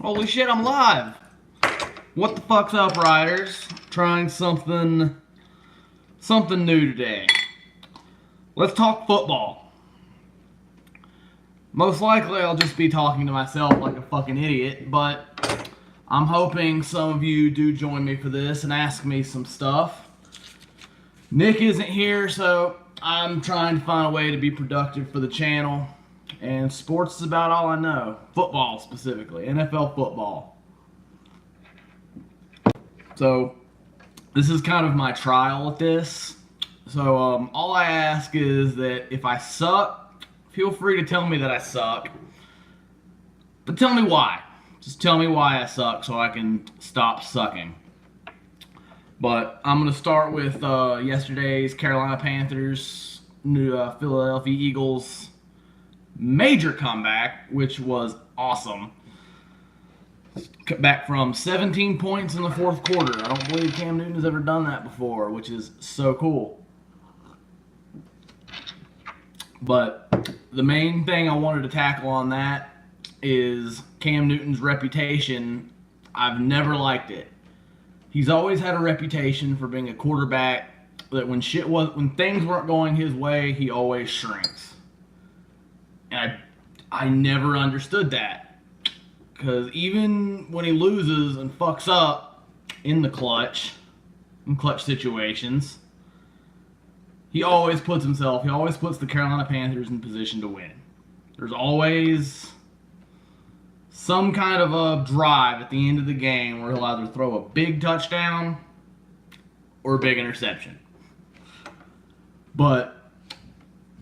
Holy shit, I'm live! What the fuck's up, Riders? Trying something new today. Let's talk football. Most likely I'll just be talking to myself like a fucking idiot, but I'm hoping some of you do join me for this and ask me some stuff. Nick isn't here, so I'm trying to find a way to be productive for the channel. And sports is about all I know. Football specifically. NFL football. So, this is kind of my trial at this. So, all I ask is that if I suck, feel free to tell me that I suck. But tell me why. Just tell me why I suck so I can stop sucking. But I'm going to start with yesterday's Carolina Panthers, Philadelphia Eagles major comeback, which was awesome. Back from 17 points in the fourth quarter. I don't believe Cam Newton has ever done that before, which is so cool. But the main thing I wanted to tackle on that is Cam Newton's reputation. I've never liked it. He's always had a reputation for being a quarterback that when things weren't going his way, he always shrinks. And I never understood that. Because even when he loses and fucks up in clutch situations, he always puts the Carolina Panthers in position to win. There's always some kind of a drive at the end of the game where he'll either throw a big touchdown or a big interception. But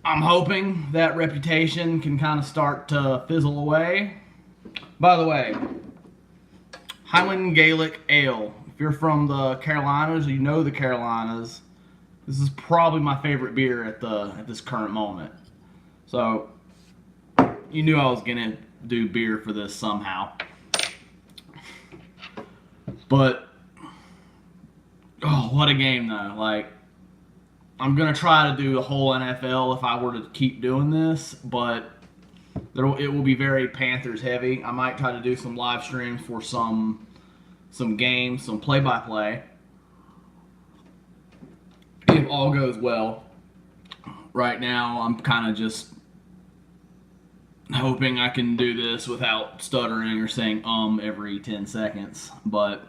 I'm hoping that reputation can kind of start to fizzle away. By the way, Highland Gaelic Ale. If you're from the Carolinas or you know the Carolinas, this is probably my favorite beer at this current moment. So, you knew I was going to do beer for this somehow. But, oh, what a game though. Like, I'm going to try to do the whole NFL if I were to keep doing this, but it will be very Panthers heavy. I might try to do some live streams for some games, some play-by-play, if all goes well. Right now, I'm kind of just hoping I can do this without stuttering or saying every 10 seconds, but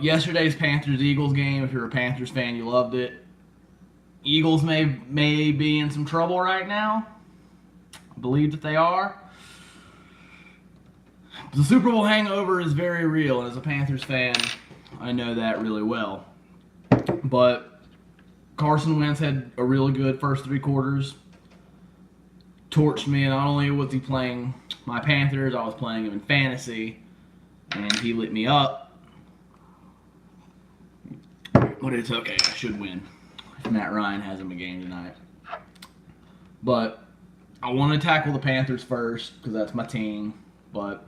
yesterday's Panthers-Eagles game, if you're a Panthers fan, you loved it. Eagles may be in some trouble right now. I believe that they are. The Super Bowl hangover is very real, and as a Panthers fan, I know that really well. But Carson Wentz had a really good first three quarters. Torched me, and not only was he playing my Panthers, I was playing him in fantasy, and he lit me up. But it's okay, I should win if Matt Ryan has him a game tonight. But I want to tackle the Panthers first because that's my team. But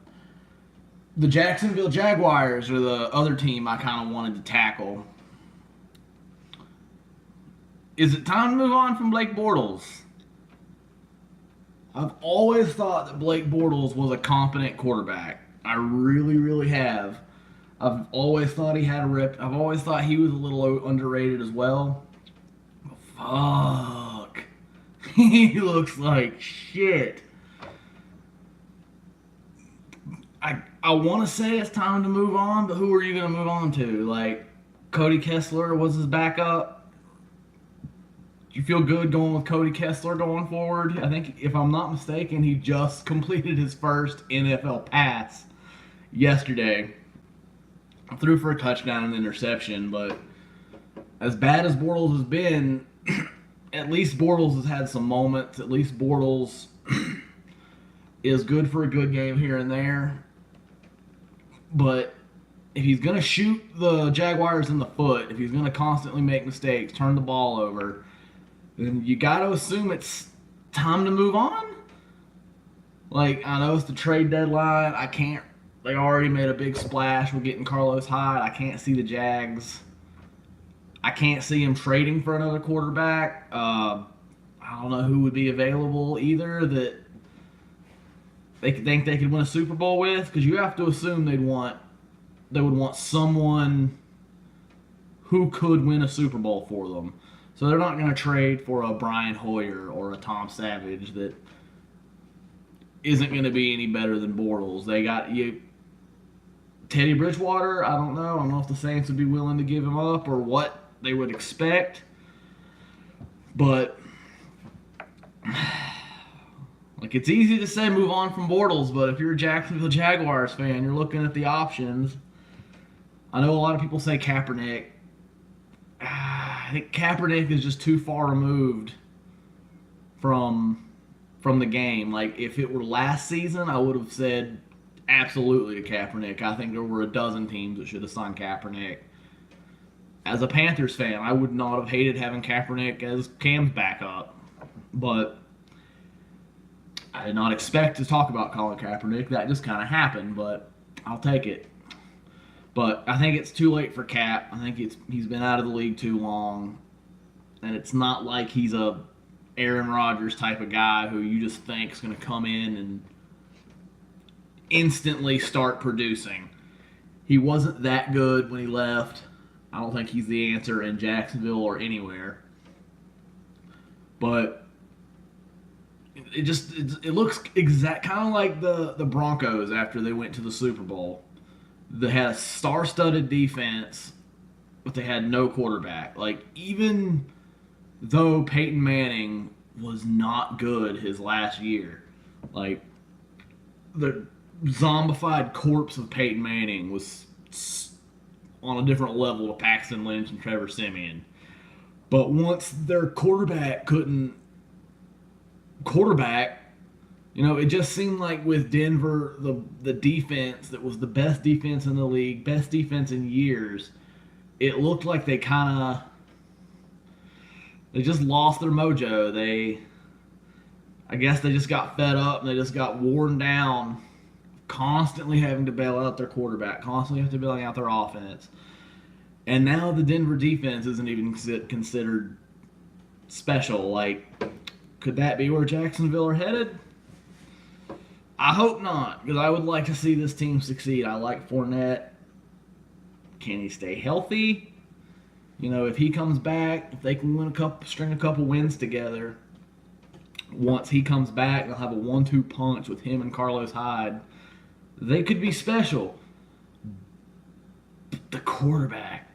the Jacksonville Jaguars are the other team I kind of wanted to tackle. Is it time to move on from Blake Bortles? I've always thought that Blake Bortles was a competent quarterback. I really, really have. I've always thought he had a rep. I've always thought he was a little underrated as well. But fuck. He looks like shit. I want to say it's time to move on, but who are you going to move on to? Like, Cody Kessler was his backup. Do you feel good going with Cody Kessler going forward? I think, if I'm not mistaken, he just completed his first NFL pass yesterday. Threw for a touchdown and interception, but as bad as Bortles has been, at least Bortles has had some moments. At least Bortles is good for a good game here and there. But if he's going to shoot the Jaguars in the foot, if he's going to constantly make mistakes, turn the ball over, then you got to assume it's time to move on. Like, I know it's the trade deadline. They already made a big splash with getting Carlos Hyde. I can't see the Jags. I can't see him trading for another quarterback. I don't know who would be available either that they could think they could win a Super Bowl with? Because you have to assume they would want someone who could win a Super Bowl for them. So they're not going to trade for a Brian Hoyer or a Tom Savage that isn't going to be any better than Bortles. They got you. Teddy Bridgewater, I don't know. I don't know if the Saints would be willing to give him up or what they would expect. But, like, it's easy to say move on from Bortles, but if you're a Jacksonville Jaguars fan, you're looking at the options. I know a lot of people say Kaepernick. I think Kaepernick is just too far removed from the game. Like, if it were last season, I would have said absolutely to Kaepernick. I think there were a dozen teams that should have signed Kaepernick. As a Panthers fan, I would not have hated having Kaepernick as Cam's backup. But I did not expect to talk about Colin Kaepernick. That just kind of happened, but I'll take it. But I think it's too late for Cap. I think he's been out of the league too long. And it's not like he's a Aaron Rodgers type of guy who you just think is going to come in and instantly start producing. He wasn't that good when he left. I don't think he's the answer in Jacksonville or anywhere. But it looks kind of like the Broncos after they went to the Super Bowl. They had a star-studded defense, but they had no quarterback. Like, even though Peyton Manning was not good his last year, like, the zombified corpse of Peyton Manning was on a different level to Paxton Lynch and Trevor Siemian. But once their quarterback couldn't quarterback, you know, it just seemed like with Denver, the defense that was the best defense in the league, best defense in years, it looked like they just lost their mojo. I guess they just got fed up and they just got worn down, constantly having to bail out their quarterback, constantly having to bail out their offense. And now the Denver defense isn't even considered special. Like, could that be where Jacksonville are headed? I hope not, because I would like to see this team succeed. I like Fournette. Can he stay healthy? You know, if he comes back, if they can string a couple wins together, once he comes back, they'll have a 1-2 punch with him and Carlos Hyde. They could be special. But the quarterback,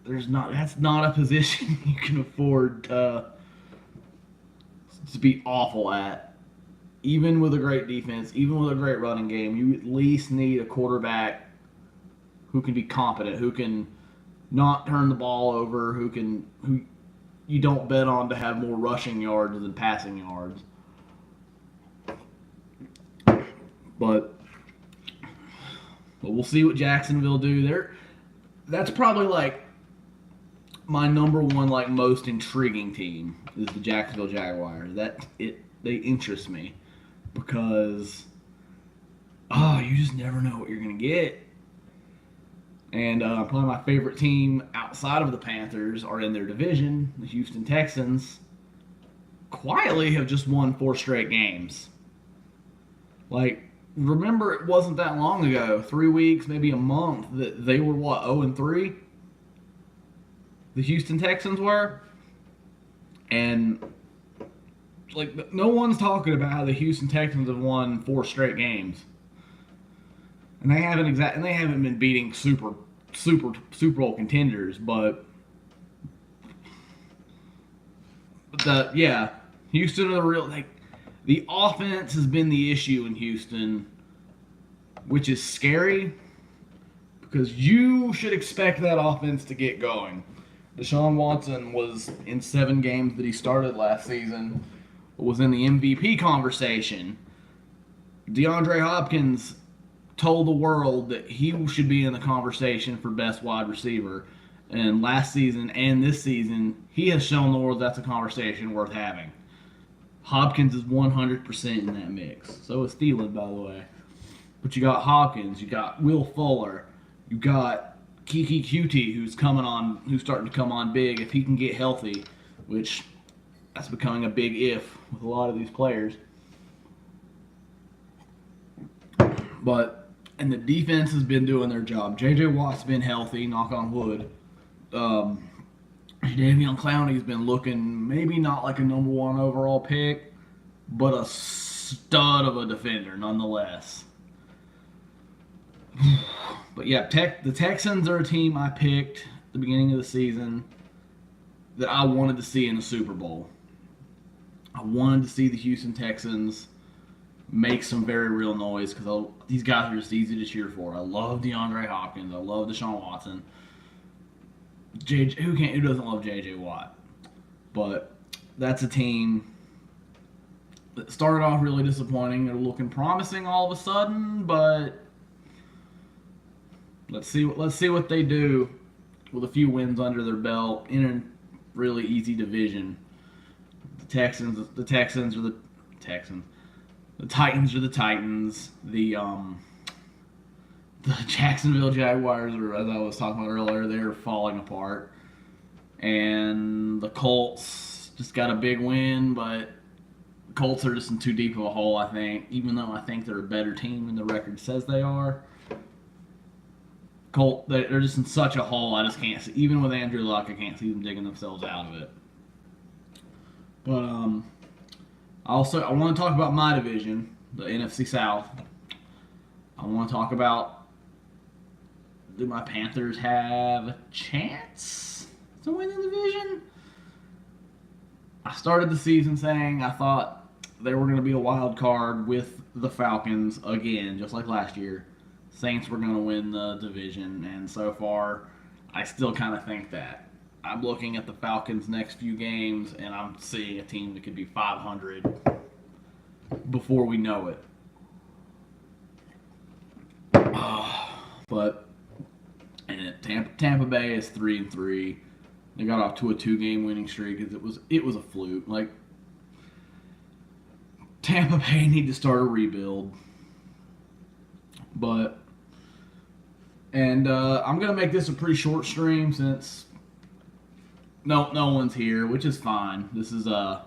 that's not a position you can afford to be awful at. Even with a great defense, even with a great running game, you at least need a quarterback who can be competent, who can not turn the ball over, who you don't bet on to have more rushing yards than passing yards. But we'll see what Jacksonville do. That's probably like my number one, like, most intriguing team is the Jacksonville Jaguars. They interest me because you just never know what you're gonna get. And probably my favorite team outside of the Panthers are in their division. The Houston Texans quietly have just won 4 straight games. Like, remember, it wasn't that long ago, 3 weeks, maybe a month, that they were, 0-3? The Houston Texans were. And, like, no one's talking about how the Houston Texans have won 4 straight games. And they haven't been beating Super Bowl contenders, but Houston are the real, like, the offense has been the issue in Houston, which is scary because you should expect that offense to get going. Deshaun Watson was in 7 games that he started last season, was in the MVP conversation. DeAndre Hopkins told the world that he should be in the conversation for best wide receiver. And last season and this season, he has shown the world that's a conversation worth having. Hopkins is 100% in that mix. So is Thielen, by the way. But you got Hopkins, you got Will Fuller, you got Kiki Cutie, who's starting to come on big if he can get healthy, which that's becoming a big if with a lot of these players. And the defense has been doing their job. J.J. Watt's been healthy, knock on wood. Davion Clowney's been looking maybe not like a number one overall pick, but a stud of a defender nonetheless. But yeah, the Texans are a team I picked at the beginning of the season that I wanted to see in the Super Bowl. I wanted to see the Houston Texans make some very real noise because these guys are just easy to cheer for. I love DeAndre Hopkins. I love Deshaun Watson. Who doesn't love J.J. Watt? But that's a team that started off really disappointing. They're looking promising all of a sudden, but let's see what they do with a few wins under their belt in a really easy division. The Titans are the Titans. The Jacksonville Jaguars, or as I was talking about earlier, they're falling apart. And the Colts just got a big win, but the Colts are just in too deep of a hole, I think. Even though I think they're a better team than the record says they are. They're just in such a hole, I just can't see. Even with Andrew Luck, I can't see them digging themselves out of it. But I want to talk about my division, the NFC South. I want to talk about, do my Panthers have a chance to win the division? I started the season saying I thought they were going to be a wild card with the Falcons again, just like last year. Saints were going to win the division, and so far, I still kind of think that. I'm looking at the Falcons' next few games, and I'm seeing a team that could be 500 before we know it. But and Tampa Bay is 3-3. They got off to a 2-game winning streak because it was a fluke. Like, Tampa Bay need to start a rebuild. I'm gonna make this a pretty short stream since no one's here, which is fine. This is I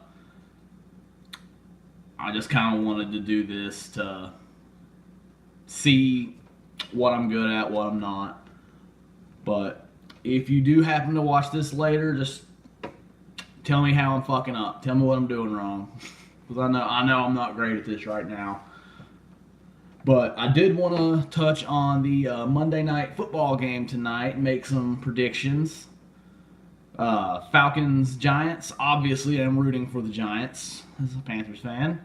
just kind of wanted to do this to see what I'm good at, what I'm not. But if you do happen to watch this later, just tell me how I'm fucking up. Tell me what I'm doing wrong, because I know I'm not great at this right now. But I did want to touch on the Monday Night Football game tonight and make some predictions. Falcons, Giants. Obviously, I'm rooting for the Giants as a Panthers fan.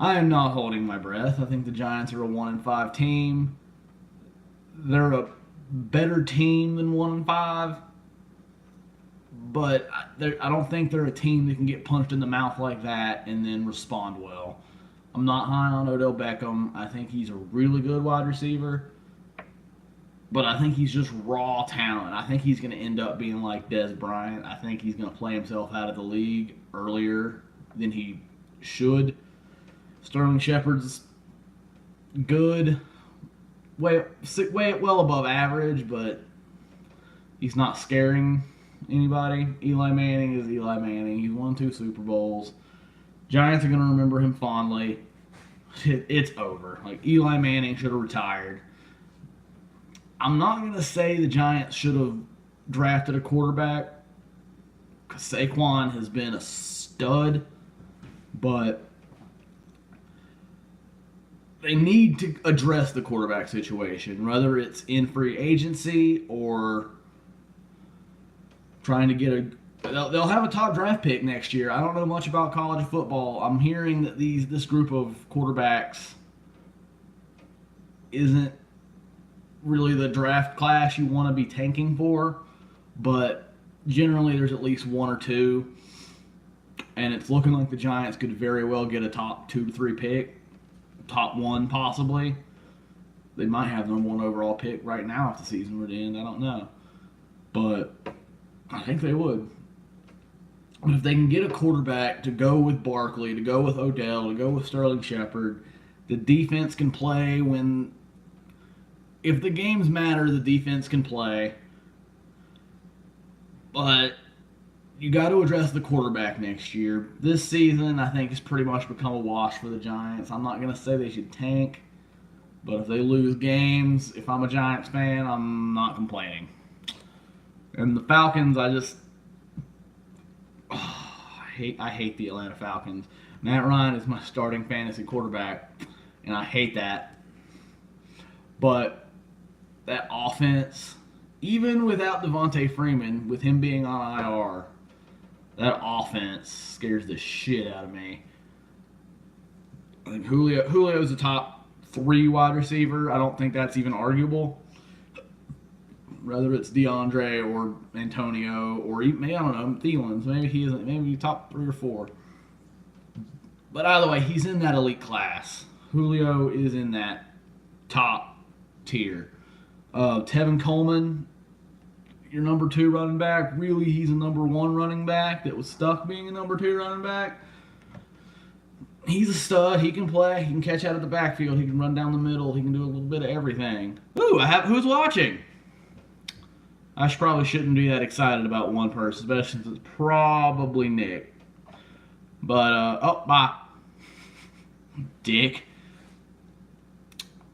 I am not holding my breath. I think the Giants are a 1-5 team. They're a better team than 1-5, but I don't think they're a team that can get punched in the mouth like that and then respond well. I'm not high on Odell Beckham. I think he's a really good wide receiver, but I think he's just raw talent. I think he's going to end up being like Dez Bryant. I think he's going to play himself out of the league earlier than he should. Sterling Shepard's good, way well above average, but he's not scaring anybody. Eli Manning is Eli Manning. He's won 2 Super Bowls. Giants are going to remember him fondly. It's over. Like, Eli Manning should have retired. I'm not going to say the Giants should have drafted a quarterback, because Saquon has been a stud, but they need to address the quarterback situation, whether it's in free agency or trying to get they'll have a top draft pick next year. I don't know much about college football. I'm hearing that this group of quarterbacks isn't really the draft class you want to be tanking for, but generally there's at least 1 or 2, and it's looking like the Giants could very well get a top 2 to 3 pick, top 1 possibly. They might have the number 1 overall pick right now if the season were to end. I don't know, but I think they would. But if they can get a quarterback to go with Barkley, to go with Odell, to go with Sterling Shepard, the defense can play if the games matter, the defense can play. But you got to address the quarterback next year. This season, I think, has pretty much become a wash for the Giants. I'm not going to say they should tank, But if they lose games, if I'm a Giants fan, I'm not complaining. And the Falcons, I hate the Atlanta Falcons. Matt Ryan is my starting fantasy quarterback, and I hate that. But that offense, even without Devontae Freeman, with him being on IR, that offense scares the shit out of me. I think Julio's a top 3 wide receiver. I don't think that's even arguable. Whether it's DeAndre or Antonio or even, I don't know, Thielen. Maybe he isn't. Maybe top 3 or 4. But either way, he's in that elite class. Julio is in that top tier. Tevin Coleman, your number 2 running back. Really, he's a number 1 running back that was stuck being a number 2 running back. He's a stud. He can play. He can catch out of the backfield. He can run down the middle. He can do a little bit of everything. Ooh, who's watching? I probably shouldn't be that excited about one person, especially since it's probably Nick. But, bye. Dick.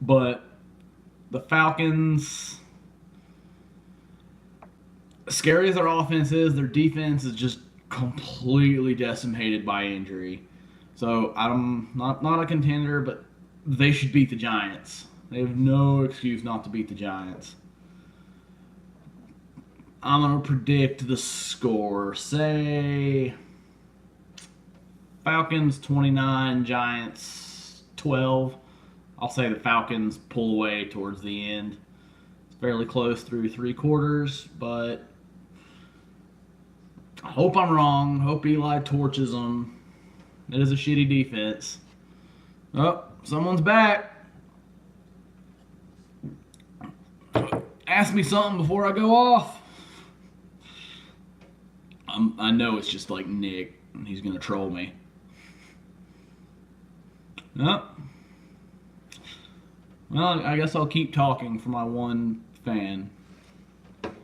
But the Falcons, scary as their offense is, their defense is just completely decimated by injury. So I'm not a contender, but they should beat the Giants. They have no excuse not to beat the Giants. I'm going to predict the score. Say Falcons 29, Giants 12. I'll say the Falcons pull away towards the end. It's fairly close through 3 quarters, but I hope I'm wrong. Hope Eli torches them. It is a shitty defense. Oh, someone's back. Ask me something before I go off. I know it's just like Nick, and he's going to troll me. Oh. Well, I guess I'll keep talking for my one fan.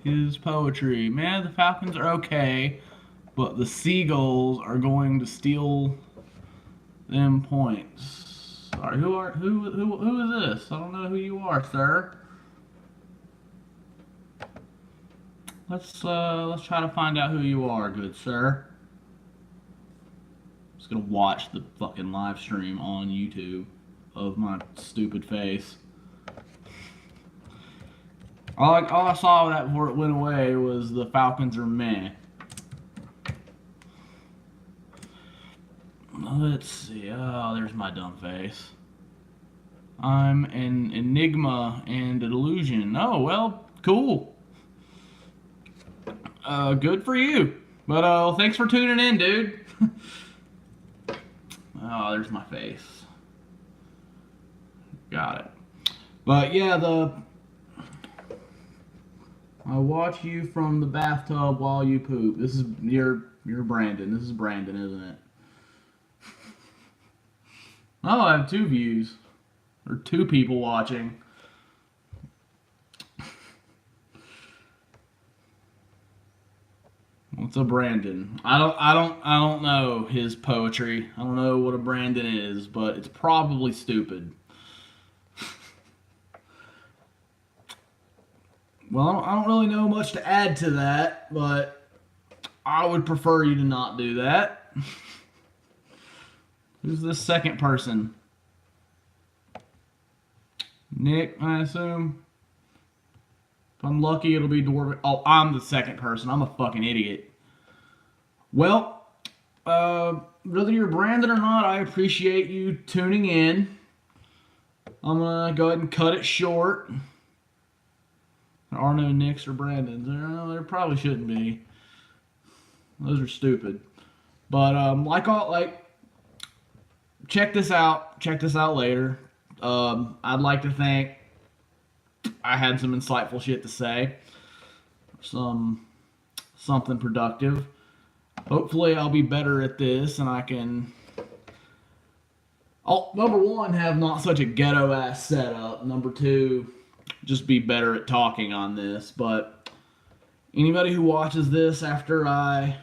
His poetry. Man, the Falcons are okay, but the Seagulls are going to steal them points. Sorry, who is this? I don't know who you are, sir. Let's try to find out who you are, good sir. I'm just gonna watch the fucking live stream on YouTube of my stupid face. All I saw that before it went away was the Falcons are meh. Let's see. Oh, there's my dumb face. I'm an enigma and an illusion. Oh, well, cool. Good for you. But, thanks for tuning in, dude. Oh, there's my face. Got it. But, yeah, I watch you from the bathtub while you poop. This is, you're Brandon. This is Brandon, isn't it? Oh, I have 2 views. Or 2 people watching. What's a Brandon? I don't know his poetry. I don't know what a Brandon is, but it's probably stupid. Well, I don't really know much to add to that, but I would prefer you to not do that. Who's this second person? Nick, I assume. If I'm lucky, it'll be Dwarven. Oh, I'm the second person. I'm a fucking idiot. Well, whether you're Brandon or not, I appreciate you tuning in. I'm going to go ahead and cut it short. There are no Nicks or Brandons. There probably shouldn't be. Those are stupid. But, check this out. Check this out later. I'd like to think I had some insightful shit to say. Something productive. Hopefully I'll be better at this and I can, number 1, have not such a ghetto ass setup. Number 2, just be better at talking on this. But anybody who watches this after I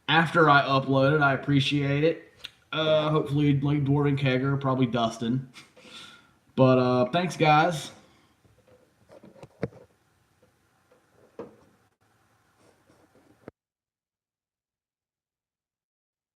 upload it, I appreciate it. Hopefully like Dwarven Kegger, probably Dustin. But thanks, guys.